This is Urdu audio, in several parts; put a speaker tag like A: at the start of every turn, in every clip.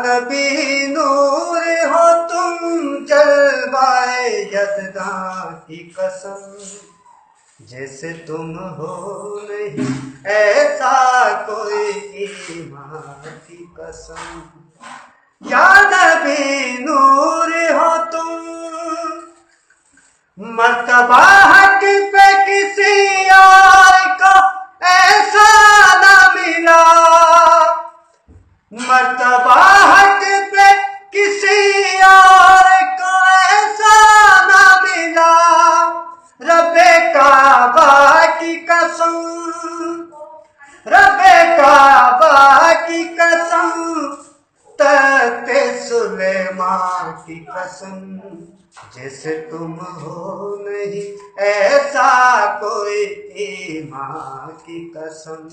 A: نبی نور ہو تم جلوائے یزداں کی قسم، جیسے تم ہو نہیں ایسا کوئی ایمان کی قسم۔ یا نبی نور ہو تم، مرتبہ حق پہ کسی اور کو ایسا نہ ملا، مرتبہ حق پہ کسی اور کو ایسا نہ ملا۔ رب کعبہ کی قسم، رب کعبہ کی قسم، تخت سلیمان کی قسم، جیسے تم ہو نہیں ایسا کوئی ایمان کی قسم۔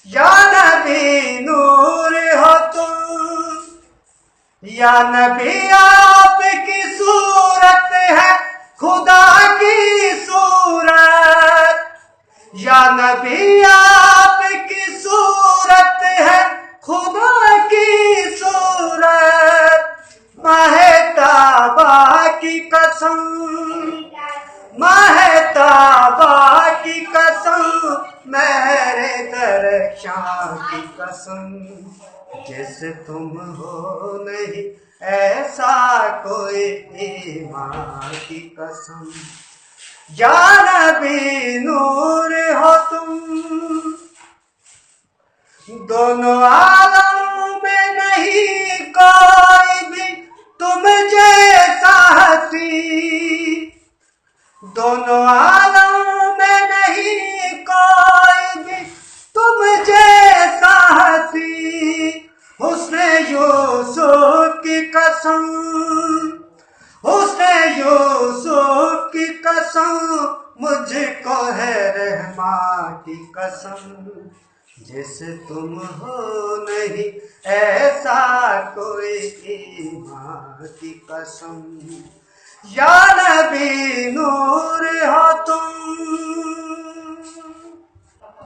A: یا نبی نور ہو تم، یا نبی آپ کی صورت ہے خدا کی صورت، یا نبی آپ کی صورت ہے خدا کی صورت۔ ماہ طابہ کی قسم، ماہ طابہ کی قسم، میرے درخشاں کی قسم، جیسے تم ہو نہیں ایسا کوئی ایمان کی قسم۔ یا نبی نور ہو تم، دونوں عالم میں نہیں کوئی بھی تم جیسا ہنسی، دونوں عالم میں نہیں کوئی بھی تم جیسا ہنسی۔ حسن یوسف کی قسم، حسن یوسف کی قسم، مجھ کو ہے رحمان کی قسم، جیسے تم ہو نہیں ایسا کوئی ایمان کی قسم۔ یا نبی نور ہو تم،